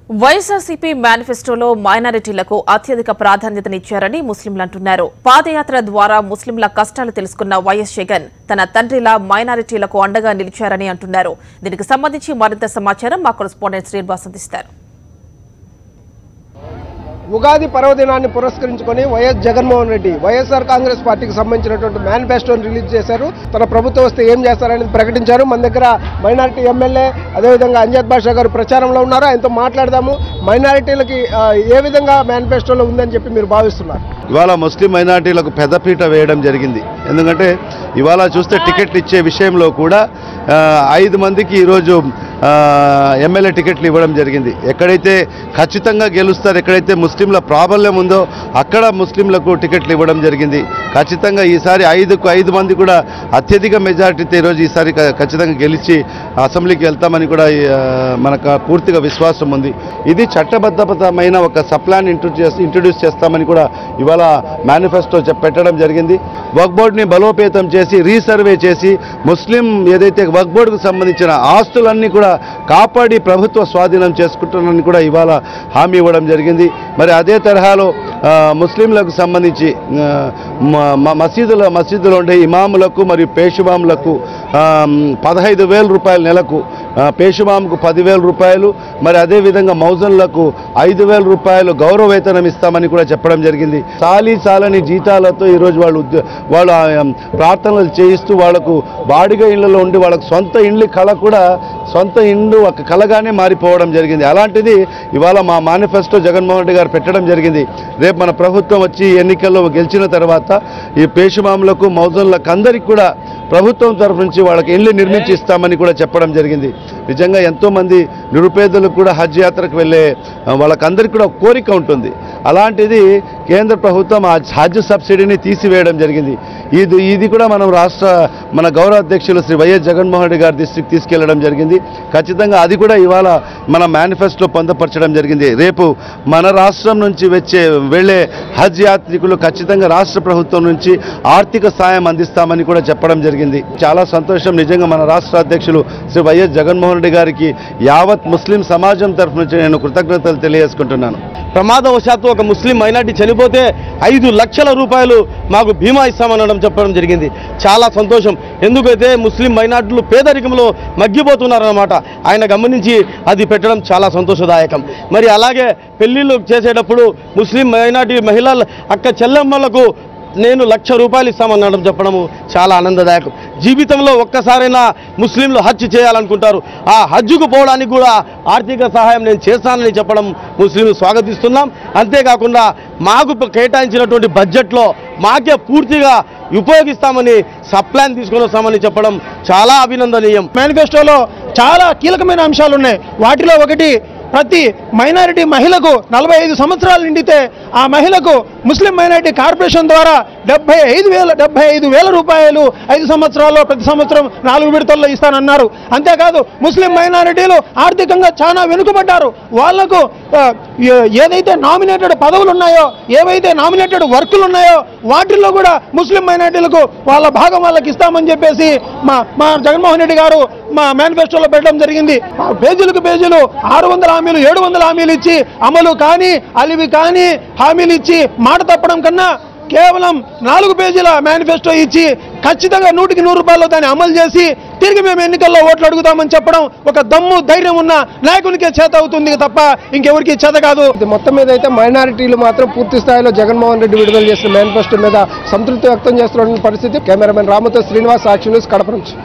వైఎస్ఆర్సీపీ మేనిఫెస్టోలో మైనారిటీలకు అత్యధిక ప్రాధాన్యతనిచ్చారని ముస్లింలు అంటున్నారు. పాదయాత్ర ద్వారా ముస్లింల కష్టాలు తెలుసుకున్న వైఎస్ జగన్ తన తండ్రిలా మైనారిటీలకు అండగా నిలిచారని అంటున్నారు. దీనికి సంబంధించి మరింత సమాచారం మా కరెస్పాండెంట్ శ్రీనివాస్ అందిస్తారు. ఉగాది పర్వదినాన్ని పురస్కరించుకొని వైఎస్ జగన్మోహన్ రెడ్డి వైఎస్ఆర్ కాంగ్రెస్ పార్టీకి సంబంధించినటువంటి మేనిఫెస్టోని రిలీజ్ చేశారు. తన ప్రభుత్వం వస్తే ఏం చేస్తారనేది ప్రకటించారు. మన దగ్గర మైనారిటీ ఎమ్మెల్యే అదేవిధంగా అంజద్ బాషా గారు ప్రచారంలో ఉన్నారు. ఆయనతో మాట్లాడదాము. మైనారిటీలకి ఏ విధంగా మేనిఫెస్టోలో ఉందని చెప్పి మీరు భావిస్తున్నారు? ఇవాళ ముస్లిం మైనారిటీలకు పెద్దపీట వేయడం జరిగింది. ఎందుకంటే ఇవాళ చూస్తే టికెట్లు ఇచ్చే విషయంలో కూడా 5 మందికి ఈరోజు ఎమ్మెల్యే టికెట్లు ఇవ్వడం జరిగింది. ఎక్కడైతే ఖచ్చితంగా గెలుస్తారు, ఎక్కడైతే ముస్లింల ప్రాబల్యం ఉందో అక్కడ ముస్లింలకు టికెట్లు ఇవ్వడం జరిగింది. ఖచ్చితంగా ఈసారి 5కు 5 మంది కూడా అత్యధిక మెజారిటీతో ఈరోజు ఈసారి ఖచ్చితంగా గెలిచి అసెంబ్లీకి వెళ్తామని కూడా మనకు పూర్తిగా విశ్వాసం ఉంది. ఇది చట్టబద్ధమైన ఒక సప్లాన్ ఇంట్రడ్యూస్ చేస్తామని కూడా ఇవాళ మేనిఫెస్టో పెట్టడం జరిగింది. వక్ఫ్ బోర్డుని బలోపేతం చేసి రీసర్వే చేసి ముస్లిం ఏదైతే వక్ఫ్ బోర్డుకు సంబంధించిన ఆస్తులన్నీ కూడా కాపాడి ప్రభుత్వ స్వాధీనం చేసుకుంటున్నారని కూడా ఇవాళ హామీ ఇవ్వడం జరిగింది. మరి అదే తరహాలో ముస్లింలకు సంబంధించి మసీదులో ఉండే ఇమాములకు మరియు పేషుమాములకు 15,000 రూపాయల నెలకు, పేషుమాముకు 10,000 రూపాయలు, మరి అదేవిధంగా మౌజన్లకు 5,000 రూపాయలు గౌరవ వేతనం ఇస్తామని కూడా చెప్పడం జరిగింది. చాలని జీతాలతో ఈరోజు వాళ్ళు ప్రార్థనలు చేయిస్తూ వాళ్లకు బాడిగ ఇళ్లలో ఉండి వాళ్ళకు సొంత ఇండ్లు కళ కూడా సొంత ఇండ్లు ఒక కళగానే మారిపోవడం జరిగింది. అలాంటిది ఇవాళ మా మేనిఫెస్టో జగన్మోహన్ రెడ్డి గారు పెట్టడం జరిగింది. రేపు మన ప్రభుత్వం వచ్చి ఎన్నికల్లో గెలిచిన తర్వాత ఈ పేషుమాములకు మౌజన్లకు అందరికీ కూడా ప్రభుత్వం తరఫు నుంచి వాళ్ళకి ఇళ్లు నిర్మించి ఇస్తామని కూడా చెప్పడం జరిగింది. నిజంగా ఎంతోమంది నిరుపేదలకు కూడా హజ్ యాత్రకు వెళ్ళే వాళ్ళకందరికీ కూడా ఒక కోరిక ఉంటుంది. అలాంటిది కేంద్ర ప్రభుత్వం ఆ హజ్ సబ్సిడీని తీసివేయడం జరిగింది. ఇది కూడా మన గౌరవ అధ్యక్షులు శ్రీ వైఎస్ జగన్మోహన్ రెడ్డి గారి దృష్టికి తీసుకెళ్లడం జరిగింది. ఖచ్చితంగా అది కూడా ఇవాళ మన మేనిఫెస్టో పొందపరచడం జరిగింది. రేపు మన రాష్ట్రం నుంచి వెళ్లే హజ్ యాత్రికులు ఖచ్చితంగా రాష్ట్ర ప్రభుత్వం నుంచి ఆర్థిక సాయం అందిస్తామని కూడా చెప్పడం జరిగింది. చాలా సంతోషం. నిజంగా మన రాష్ట్ర అధ్యక్షులు శ్రీ వైఎస్ జగన్మోహన్ రెడ్డి గారికి యావత్ ముస్లిం సమాజం తరఫు నుంచి నేను కృతజ్ఞతలు తెలియజేసుకుంటున్నాను. ప్రమాదవశాత్తు ఒక ముస్లిం మైనార్టీ చనిపోతే 5 లక్షల రూపాయలు మాకు బీమా ఇస్తామనడం చెప్పడం జరిగింది. చాలా సంతోషం. ఎందుకైతే ముస్లిం మైనార్టీలు పేదరికంలో మగ్గిపోతున్నారన్నమాట. ఆయన గమనించి అది పెట్టడం చాలా సంతోషదాయకం. మరి అలాగే పెళ్లిళ్ళు చేసేటప్పుడు ముస్లిం మైనార్టీ మహిళల అక్క చెల్లెమ్మలకు నేను 1,00,000 రూపాయలు ఇస్తామనడం చెప్పడము చాలా ఆనందదాయకం. జీవితంలో ఒక్కసారైనా ముస్లింలు హజ్ చేయాలనుకుంటారు. ఆ హజ్జుకు పోవడానికి కూడా ఆర్థిక సహాయం నేను చేస్తానని చెప్పడం ముస్లింలు స్వాగతిస్తున్నాం. అంతేకాకుండా మాకు కేటాయించినటువంటి బడ్జెట్లో మాకే పూర్తిగా ఉపయోగిస్తామని సప్లాన్ తీసుకొని వస్తామని చెప్పడం చాలా అభినందనీయం. మేనిఫెస్టోలో చాలా కీలకమైన అంశాలు ఉన్నాయి. వాటిలో ఒకటి, ప్రతి మైనారిటీ మహిళకు 45 సంవత్సరాలు నిండితే ఆ మహిళకు ముస్లిం మైనారిటీ కార్పొరేషన్ ద్వారా 75,000 రూపాయలు 5 సంవత్సరాల్లో ప్రతి సంవత్సరం 4 విడతల్లో ఇస్తానన్నారు. అంతేకాదు ముస్లిం మైనారిటీలు ఆర్థికంగా చాలా వెనుకబడ్డారు. వాళ్లకు ఏదైతే నామినేటెడ్ పదవులు ఉన్నాయో, ఏవైతే నామినేటెడ్ వర్కులు ఉన్నాయో వాటిల్లో కూడా ముస్లిం మైనారిటీలకు వాళ్ళ భాగం వాళ్ళకి ఇస్తామని చెప్పేసి మా జగన్మోహన్ రెడ్డి గారు మా మేనిఫెస్టోలో పెట్టడం జరిగింది. పేజీలకు పేజీలు 600 హామీలు 700 హామీలు ఇచ్చి అమలు కానీ అలివి కానీ హామీలు ఇచ్చి మాట తప్పడం కన్నా కేవలం 4 పేజీల మేనిఫెస్టో ఇచ్చి ఖచ్చితంగా 100కి 100 రూపాయలు దాన్ని అమలు చేసి తిరిగి మేము ఎన్నికల్లో ఓట్లు అడుగుతామని చెప్పడం ఒక దమ్ము ధైర్యం ఉన్న నాయకునికే చేత అవుతుంది తప్ప ఇంకెవరికి చేత కాదు. మొత్తం మీద అయితే మైనారిటీలు మాత్రం పూర్తి స్థాయిలో జగన్మోహన్ రెడ్డి విడుదల చేసిన మేనిఫెస్టో మీద సంతృప్తి వ్యక్తం చేస్తున్న పరిస్థితి. కెమెరామెన్ రాముతో శ్రీనివాస్, సాక్షి న్యూస్, కడప నుంచి.